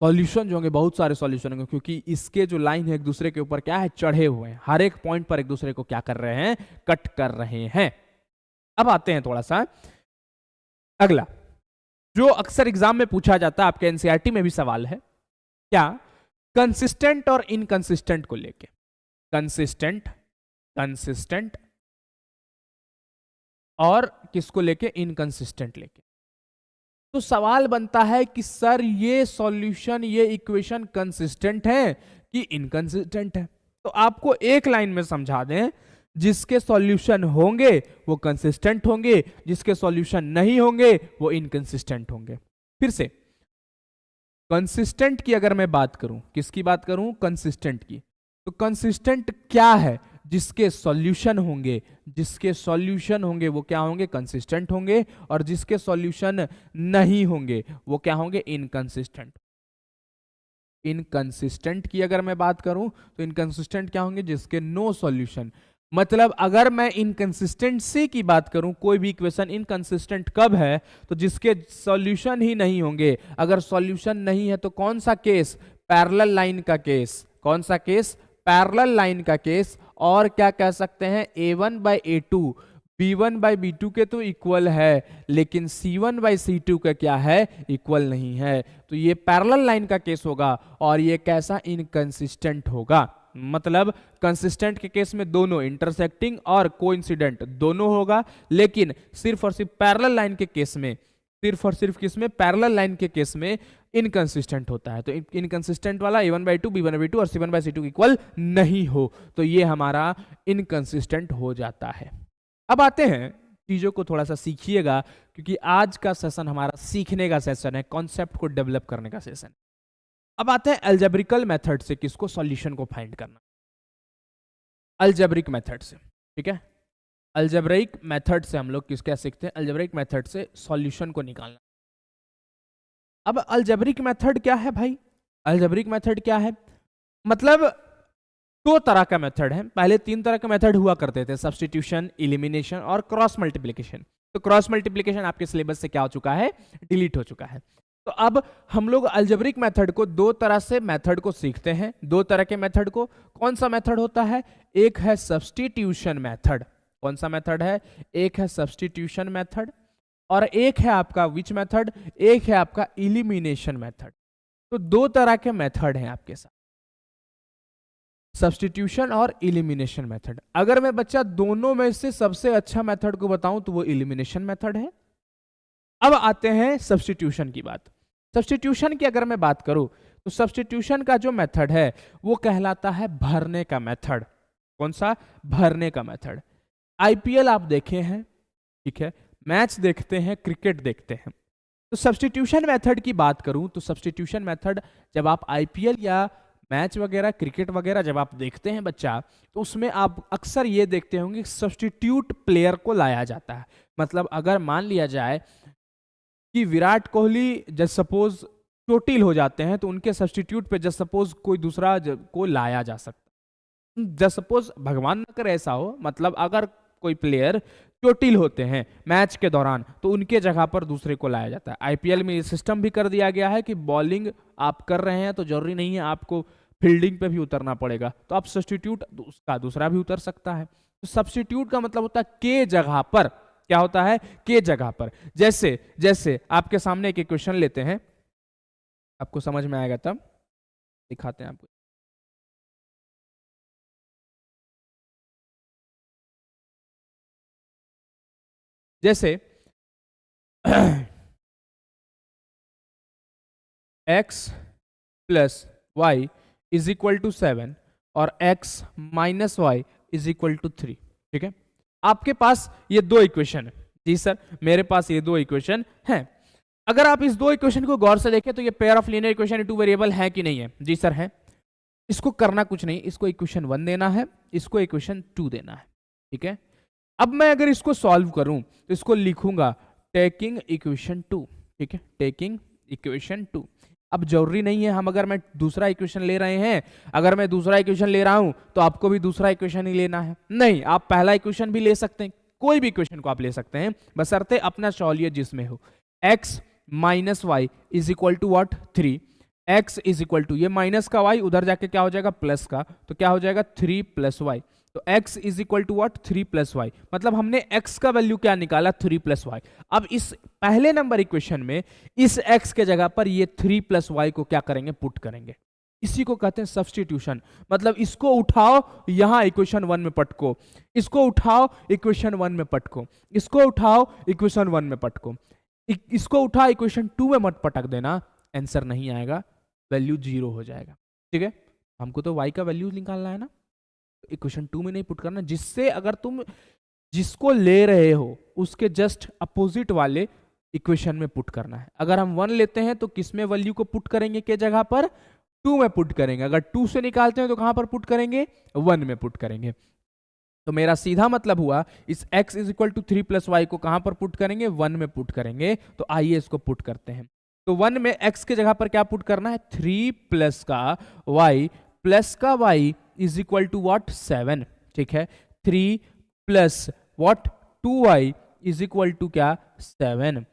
सॉल्यूशन जो होंगे बहुत सारे सॉल्यूशन होंगे, क्योंकि इसके जो लाइन है एक दूसरे के ऊपर क्या है? चढ़े हुए हैं। हर एक पॉइंट पर एक दूसरे को क्या कर रहे हैं? कट कर रहे हैं। अब आते हैं थोड़ा सा अगला, जो अक्सर एग्जाम में पूछा जाता है, आपके एनसीईआरटी में भी सवाल है, क्या? कंसिस्टेंट और इनकंसिस्टेंट को लेके। कंसिस्टेंट और किसको लेके? इनकंसिस्टेंट लेके। तो सवाल बनता है कि सर ये सॉल्यूशन, ये इक्वेशन कंसिस्टेंट है कि इनकंसिस्टेंट है? तो आपको एक लाइन में समझा दें, जिसके सॉल्यूशन होंगे वो कंसिस्टेंट होंगे, जिसके सॉल्यूशन नहीं होंगे वो इनकंसिस्टेंट होंगे। फिर से, कंसिस्टेंट की अगर मैं बात करूं, किसकी बात करूं? कंसिस्टेंट की। तो कंसिस्टेंट क्या है? जिसके सॉल्यूशन होंगे, जिसके सॉल्यूशन होंगे वो क्या होंगे? कंसिस्टेंट होंगे, और जिसके सॉल्यूशन नहीं होंगे वो क्या होंगे? इनकंसिस्टेंट। इनकंसिस्टेंट की अगर मैं बात करूं तो इनकंसिस्टेंट क्या होंगे? जिसके नो सॉल्यूशन। मतलब अगर मैं इनकंसिस्टेंसी की बात करूं, कोई भी इक्वेशन इनकंसिस्टेंट कब है? तो जिसके सॉल्यूशन ही नहीं होंगे। अगर सॉल्यूशन नहीं है तो कौन सा केस? पैरेलल लाइन का केस। कौन सा केस? पैरेलल लाइन का केस। और क्या कह सकते हैं? a1/a2 b1/b2 के तो इक्वल है, लेकिन c1/c2 का क्या है? इक्वल नहीं है। तो ये पैरेलल लाइन का केस होगा, और ये कैसा? इनकंसिस्टेंट होगा। मतलब कंसिस्टेंट के केस में दोनों, इंटरसेक्टिंग और कोइंसिडेंट दोनों होगा, लेकिन सिर्फ और सिर्फ पैरेलल लाइन के केस में, सिर्फ और सिर्फ किसमें? पैरेलल लाइन के केस में इनकंसिस्टेंट होता है। तो इनकंसिस्टेंट वाला a1/2 b1/b2 और c1/c2 इक्वल नहीं हो, तो ये हमारा इनकंसिस्टेंट हो जाता है। अब आते हैं, चीजों को थोड़ा सा सीखिएगा, क्योंकि आज का सेशन हमारा सीखने का सेशन है, कॉन्सेप्ट को डेवलप करने का सेशन। अब आते हैं अलजेब्रिकल मेथड से किसको? सॉल्यूशन को फाइंड करना। अलजेब्रिक मेथड से, ठीक है, अलजेब्रिक मेथड से हम लोग किसका सीखते हैं? अलजेब्रिक मेथड से सॉल्यूशन को निकालना। अब अलजेब्रिक मेथड क्या है भाई? अलजेब्रिक मेथड क्या है? मतलब 2 तरह का मेथड है। पहले 3 तरह के मेथड हुआ करते थे, सब्स्टिट्यूशन, इलिमिनेशन और क्रॉस मल्टीप्लिकेशन। तो क्रॉस मल्टीप्लिकेशन आपके सिलेबस से क्या हो चुका है? डिलीट हो चुका है। तो अब हम लोग अलजेब्रिक मेथड को 2 तरह से मेथड को सीखते हैं। 2 तरह के मेथड को, कौन सा मेथड होता है? एक है सब्स्टिट्यूशन मेथड। कौन सा मेथड है? एक है सब्स्टिट्यूशन मेथड, और एक है आपका विच मेथड? एक है आपका इलिमिनेशन मेथड। तो 2 तरह के मेथड हैं आपके साथ, सब्स्टिट्यूशन और इलिमिनेशन मेथड। अगर मैं बच्चा दोनों में से सबसे अच्छा मेथड को बताऊं तो वो इलिमिनेशन मेथड है। अब आते हैं सब्स्टिट्यूशन की बात। सब्स्टिट्यूशन की अगर मैं बात करूं तो सब्स्टिट्यूशन का जो मेथड है वो कहलाता है भरने का मेथड। कौन सा? भरने का मेथड। आईपीएल आप देखे हैं, ठीक है, मैच देखते हैं, क्रिकेट देखते हैं। तो सब्स्टिट्यूशन मेथड की बात करूं तो सब्स्टिट्यूशन मेथड जब आप आईपीएल या मैच वगैरह, क्रिकेट वगैरह जब आप देखते हैं बच्चा, तो उसमें आप अक्सर ये देखते होंगे सब्स्टिट्यूट प्लेयर को लाया जाता है। मतलब अगर मान लिया जाए कि विराट कोहली जस्ट सपोज चोटिल हो जाते हैं, तो उनके सब्स्टिट्यूट पे जस्ट सपोज कोई दूसरा को लाया जा सकता है। जस्ट सपोज भगवान न करे ऐसा हो, मतलब अगर कोई प्लेयर चोटिल होते हैं मैच के दौरान, तो उनके जगह पर दूसरे को लाया जाता है। आईपीएल में ये सिस्टम भी कर दिया गया है कि बॉलिंग आप कर रहे हैं तो जरूरी नहीं है आपको फील्डिंग पे भी उतरना पड़ेगा, तो आप सब्स्टिट्यूट उसका दूसरा भी उतर सकता है। तो सब्स्टिट्यूट का मतलब होता है के जगह पर, क्या होता है, के जगह पर। जैसे जैसे आपके सामने एक इक्वेशन लेते हैं, आपको समझ में आएगा तब दिखाते हैं आपको। जैसे x plus y is equal to 7 और x minus y is equal to 3, ठीक है। आपके पास ये दो इक्वेशन है। जी सर, मेरे पास ये दो इक्वेशन हैं। अगर आप इस दो इक्वेशन को गौर से देखें तो ये pair of linear equation two variable है कि नहीं है? जी सर है। इसको करना कुछ नहीं, इसको इक्वेशन 1 देना है, इसको इक्वेशन 2 देना है, ठीक है। अब मैं अगर इसको सॉल्व करूं तो इसको लिखूंगा टेकिंग इक्वेशन 2, ठीक है, टेकिंग इक्वेशन 2। अब जरूरी नहीं है हम, अगर मैं दूसरा इक्वेशन ले रहे हैं, अगर मैं दूसरा इक्वेशन ले रहा हूं तो आपको भी दूसरा इक्वेशन ही लेना है, नहीं, आप पहला इक्वेशन भी ले सकते हैं, कोई भी इक्वेशन को आप ले सकते हैं, बशर्ते अपना सॉल्यूशन जिसमें हो। x minus y is equal to what, 3। x is equal to, ये माइनस का y उधर जाके क्या हो जाएगा, प्लस का, तो क्या हो जाएगा 3 प्लस वाई। तो x is equal to what, 3 plus y. मतलब हमने x का वैल्यू क्या निकाला, 3 प्लस वाई। अब इस पहले नंबर इक्वेशन में इस x के जगह पर ये 3 प्लस वाई को क्या करेंगे, पुट करेंगे। इसी को कहते हैं सब्स्टिट्यूशन। मतलब इसको उठाओ यहां इक्वेशन 1 में पटको, इसको उठाओ इक्वेशन 1 में पटको, इसको उठाओ इक्वेशन 1 में पटको, इसको उठा इक्वेशन 2 में मत पटक देना, आंसर नहीं आएगा, वैल्यू 0 हो जाएगा, ठीक है। हमको तो y का वैल्यू निकालना है ना, इक्वेशन 2 में नहीं पुट करना, जिससे अगर तुम जिसको ले रहे हो उसके जस्ट अपोजिट वाले इक्वेशन में पुट करना है। अगर हम 1 लेते हैं तो किस में वैल्यू को पुट करेंगे, के जगह पर 2 में पुट करेंगे। अगर 2 से निकालते हैं तो कहां पर पुट करेंगे, 1 में पुट करेंगे। तो मेरा सीधा मतलब हुआ इस x is equal to 3 plus y को कहां पर पुट करेंगे, 1 में पुट करेंगे। तो आइए इसको पुट करते हैं। तो 1 में x के जगह पर क्या पुट करना है, 3 प्लस का y प्लस का y is equal to what, 7, ठीक है। 3 plus what, 2y is equal to क्या, 7।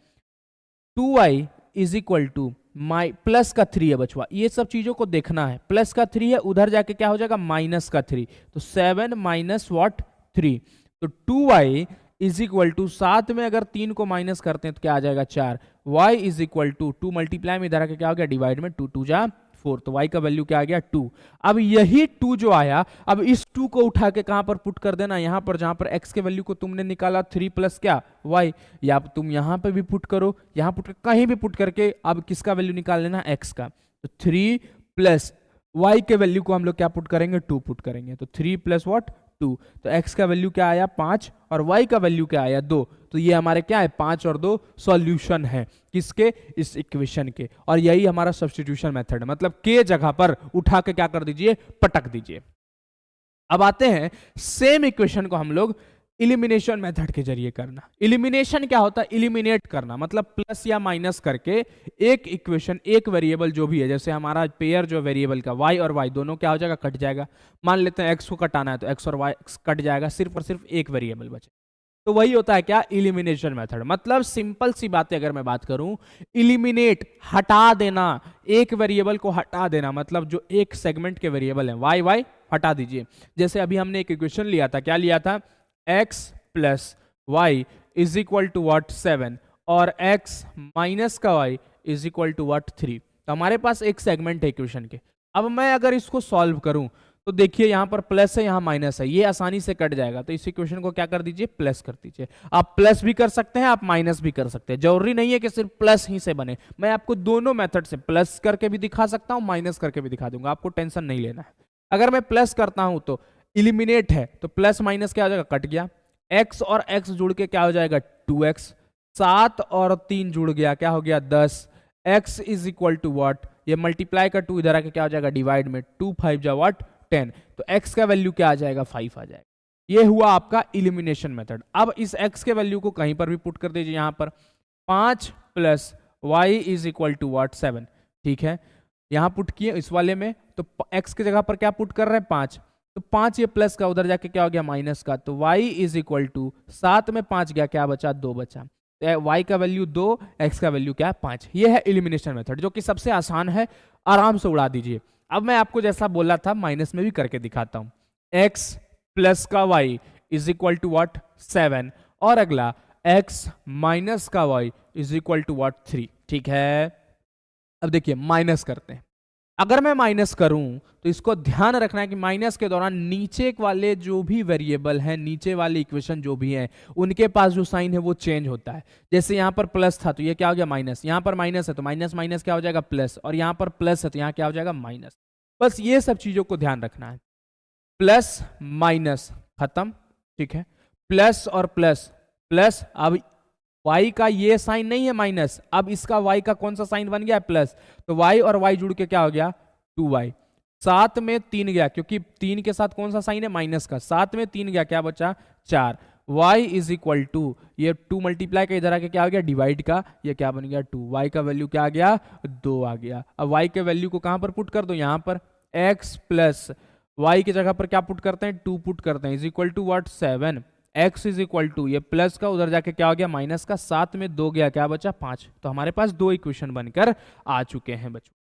2y इज इक्वल टू माई प्लस का 3 है बचवा, ये सब चीजों को देखना है। प्लस का 3 है, उधर जाके क्या हो जाएगा, माइनस का 3, तो 7 माइनस व्हाट, 3। तो 2y इज इक्वल टू, साथ में अगर 3 को माइनस करते हैं तो क्या आ जाएगा, 4। y is equal to 2 multiply में इधर आके क्या हो गया, डिवाइड में 2 2 जा 4, तो y का वैल्यू क्या आ गया, 2। अब यही 2 जो आया, अब इस 2 को उठा के कहां पर पुट कर देना, यहां पर जहां पर x के वैल्यू को तुमने निकाला 3 प्लस क्या, y, या तुम यहां पे भी पुट करो, यहां पुट कहीं भी पुट करके अब किसका वैल्यू निकाल लेना, x का। तो 3 प्लस y के वैल्यू को हम लोग क्या पुट करेंगे, 2 पुट करेंगे। तो 3 प्लस व्हाट, 2। तो x का वैल्यू क्या आया, 5, और y का वैल्यू क्या आया, 2। तो ये हमारे क्या है, 5 और 2 सॉल्यूशन है किसके, इस इक्वेशन के। और यही हमारा सब्स्टिट्यूशन मेथड है, मतलब के जगह पर उठा के क्या कर दीजिए, पटक दीजिए। अब आते हैं सेम इक्वेशन को हम लोग इलिमिनेशन मेथड के जरिए करना। इलिमिनेशन क्या होता है, इलिमिनेट करना, मतलब प्लस या माइनस करके एक इक्वेशन, एक वेरिएबल जो भी है, जैसे हमारा पेयर जो वेरिएबल का y और y दोनों क्या हो जाएगा, कट जाएगा। मान लेते हैं x को कटाना है तो x और y कट जाएगा, सिर्फ और सिर्फ एक वेरिएबल बचे। तो वही होता है क्या, इलिमिनेशन मेथड। मतलब सिंपल सी बात है, अगर मैं बात करूं, इलिमिनेट हटा देना, एक वेरिएबल को हटा देना, मतलब जो एक सेगमेंट के वेरिएबल हैं y y हटा दीजिए। जैसे अभी हमने एक इक्वेशन लिया था, क्या लिया था, x plus y is equal to what, 7, और x माइनस का y is equal to what, 3। तो हमारे पास एक सेगमेंट है इक्वेशन के। अब मैं अगर इसको सॉल्व करूं तो देखिए यहां पर प्लस है, यहां माइनस है, ये आसानी से कट जाएगा। तो इस इक्वेशन को क्या कर दीजिए, प्लस कर दीजिए। आप प्लस भी कर सकते हैं, आप माइनस भी कर सकते हैं, जरूरी नहीं है कि सिर्फ प्लस ही से बने। मैं आपको दोनों मेथड से प्लस करके भी दिखा सकता हूं, माइनस करके भी दिखा दूंगा, आपको टेंशन नहीं लेना है। अगर मैं प्लस करता हूं तो इलिमिनेट है, तो प्लस माइनस क्या हो जाएगा, कट गया। x और x जुड़ के क्या हो जाएगा 2x, 7 और 3 जुड़ गया क्या हो गया 10, x is equal to what, ये मल्टीप्लाई का 2 इधर आके क्या हो जाएगा डिवाइड में, 2 5 जा वॉट 10, तो x का वैल्यू क्या आ जाएगा 5 आ जाएगा। ये हुआ आपका इलिमिनेशन मेथड। अब इस x के वैल्यू को कहीं पर भी पुट कर दीजिए, यहां पर 5 plus y is equal to what 7, ठीक है, यहां पुट किए इस वाले में, तो x की जगह पर क्या पुट कर रहे हैं 5, तो 5 ये प्लस का उधर जाके क्या हो गया माइनस का, तो y इज इक्वल टू 7 में 5 गया क्या बचा 2 बचा, तो y का वैल्यू 2, x का वैल्यू क्या 5। ये है इलिमिनेशन मेथड जो कि सबसे आसान है, आराम से उड़ा दीजिए। अब मैं आपको जैसा बोला था माइनस में भी करके दिखाता हूं, x प्लस का y is equal to what 7, और अगला x माइनस का y is equal to what 3, ठीक है। अब देखिए माइनस करते हैं, अगर मैं माइनस करूं तो इसको ध्यान रखना है कि माइनस के दौरान नीचे वाले जो भी वेरिएबल हैं, नीचे वाले इक्वेशन जो भी हैं, उनके पास जो साइन है वो चेंज होता है। जैसे यहां पर प्लस था तो ये क्या हो गया माइनस, यहां पर माइनस है तो माइनस माइनस क्या हो जाएगा प्लस, और यहां पर प्लस है तो यहां क्या हो जाएगा माइनस। बस ये सब चीजों को ध्यान रखना है, प्लस माइनस खत्म, ठीक है, प्लस और प्लस प्लस, अब y का ये साइन नहीं है माइनस, अब इसका y का कौन सा साइन बन गया प्लस, तो y और y जुड़ के क्या हो गया 2y, 7 में 3 गया क्योंकि 3 के साथ कौन सा साइन है माइनस का, 7 में 3 गया क्या बचा 4, y इज इक्वल टू, ये 2 मल्टीप्लाई का इधर आके क्या हो गया डिवाइड का, ये क्या बन गया 2, y का वैल्यू क्या आ गया 2 आ गया। अब y के वैल्यू को कहां पर पुट कर दो, यहां पर x प्लस y की जगह पर क्या पुट करते हैं 2 पुट करते हैं, is equal to what 7, x is equal to, ये प्लस का उधर जाके क्या हो गया माइनस का, 7 में 2 गया क्या बचा 5, तो हमारे पास 2 इक्वेशन बनकर आ चुके हैं बच्चों।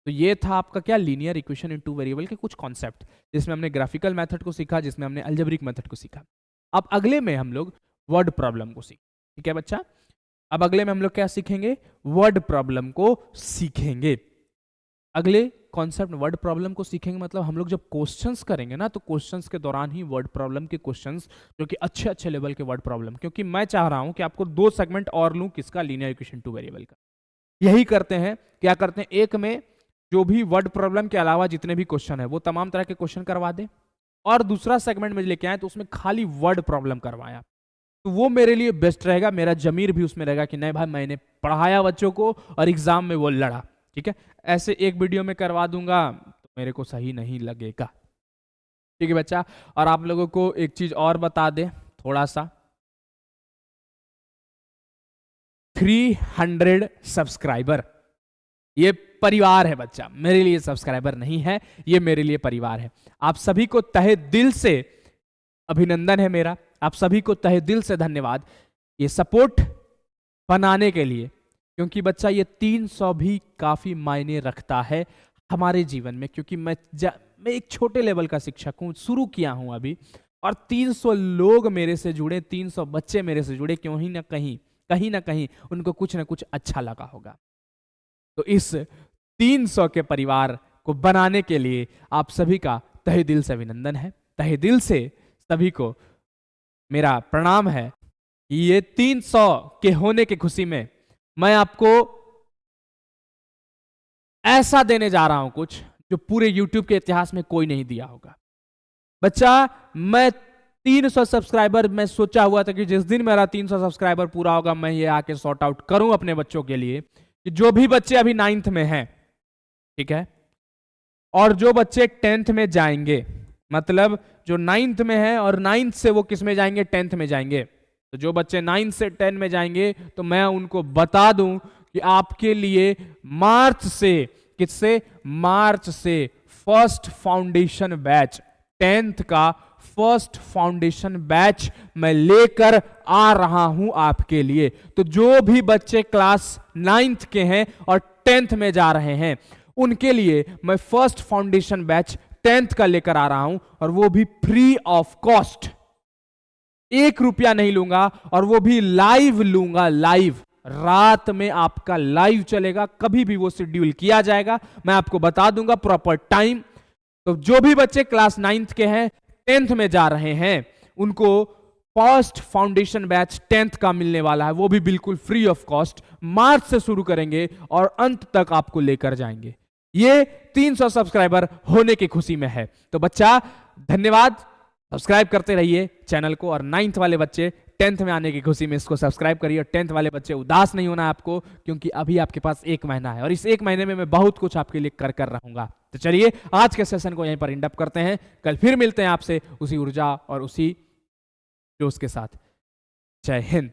तो ये था आपका क्या लीनियर इक्वेशन इन 2 वेरिएबल के कुछ कॉन्सेप्ट, जिसमें हमने ग्राफिकल मेथड को सीखा, जिसमें हमने अलजेब्रिक मेथड को सीखा। अब अगले में हम लोग वर्ड प्रॉब्लम को सीखें, ठीक है बच्चा। अब अगले में हम लोग क्या सीखेंगे, वर्ड प्रॉब्लम को सीखेंगे। अगले कॉन्सेप्ट वर्ड प्रॉब्लम को सीखेंगे, मतलब हम लोग जब क्वेश्चंस करेंगे ना, तो क्वेश्चंस के दौरान ही वर्ड प्रॉब्लम के क्वेश्चंस, जो कि अच्छे अच्छे लेवल के वर्ड प्रॉब्लम, क्योंकि मैं चाह रहा हूं कि आपको 2 सेगमेंट और लूं किसका, लीनियर इक्वेशन 2 वेरिएबल का। यही करते हैं, क्या करते हैं, एक में जो भी वर्ड प्रॉब्लम के अलावा जितने भी क्वेश्चन है वो तमाम तरह के क्वेश्चन करवा दे, और दूसरा सेगमेंट में लेके आए तो उसमें खाली वर्ड प्रॉब्लम करवाया, तो वो मेरे लिए बेस्ट रहेगा, मेरा जमीर भी उसमें रहेगा कि नहीं भाई मैंने पढ़ाया बच्चों को और एग्जाम में वो लड़ा, ठीक है। ऐसे एक वीडियो में करवा दूंगा तो मेरे को सही नहीं लगेगा, ठीक है बच्चा। और आप लोगों को एक चीज और बता दे थोड़ा सा, 300 सब्सक्राइबर ये परिवार है बच्चा, मेरे लिए सब्सक्राइबर नहीं है, ये मेरे लिए परिवार है। आप सभी को तहे दिल से अभिनंदन है मेरा, आप सभी को तहे दिल से धन्यवाद ये सपोर्ट बनाने के लिए, क्योंकि बच्चा ये 300 भी काफी मायने रखता है हमारे जीवन में, क्योंकि मैं एक छोटे लेवल का शिक्षक हूं, शुरू किया हूं अभी, और 300 लोग मेरे से जुड़े, 300 बच्चे मेरे से जुड़े, कहीं ना कहीं उनको कुछ ना कुछ अच्छा लगा होगा। तो इस 300 के परिवार को बनाने के लिए आप सभी का तहे दिल से अभिनंदन है, तहे दिल से सभी को मेरा प्रणाम है कि ये 300 के होने की खुशी में मैं आपको ऐसा देने जा रहा हूं कुछ जो पूरे YouTube के इतिहास में कोई नहीं दिया होगा। बच्चा मैं 300 सब्सक्राइबर मैं सोचा हुआ था कि जिस दिन मेरा 300 सब्सक्राइबर पूरा होगा मैं ये आके सॉर्ट आउट करूं अपने बच्चों के लिए, कि जो भी बच्चे अभी 9th में हैं, ठीक है, और जो बच्चे 10th में जाएंगे, मतलब जो 9th में है और 9th से वो किस में जाएंगे 10th में जाएंगे, तो जो बच्चे 9 से 10 में जाएंगे तो मैं उनको बता दूं कि आपके लिए मार्च से फर्स्ट फाउंडेशन बैच, 10th का फर्स्ट फाउंडेशन बैच मैं लेकर आ रहा हूं आपके लिए। तो जो भी बच्चे क्लास 9th के हैं और 10th में जा रहे हैं उनके लिए मैं फर्स्ट फाउंडेशन बैच 10th का लेकर आ रहा हूं, और वो भी फ्री ऑफ कॉस्ट, 1 रुपया नहीं लूंगा, और वो भी लाइव लूंगा, लाइव रात में आपका लाइव चलेगा, कभी भी वो शेड्यूल किया जाएगा, मैं आपको बता दूंगा प्रॉपर टाइम। तो जो भी बच्चे क्लास 9th के हैं 10th में जा रहे हैं उनको फर्स्ट फाउंडेशन बैच 10th का मिलने वाला है, वो भी बिल्कुल फ्री ऑफ कॉस्ट, मार्च से शुरू करेंगे और अंत तक आपको लेकर जाएंगे। ये 300 सब्सक्राइबर होने की खुशी में है। तो बच्चा धन्यवाद, सब्सक्राइब करते रहिए चैनल को, और 9th वाले बच्चे 10th में आने की खुशी में इसको सब्सक्राइब करिए। और 10th वाले बच्चे उदास नहीं होना आपको, क्योंकि अभी आपके पास 1 महीना है और इस 1 महीने में मैं बहुत कुछ आपके लिए कर रहूंगा। तो चलिए आज के सेशन को यहीं पर इंड अप करते हैं, कल फिर मिलते हैं आपसे उसी ऊर्जा और उसी जोश के साथ। जय हिंद।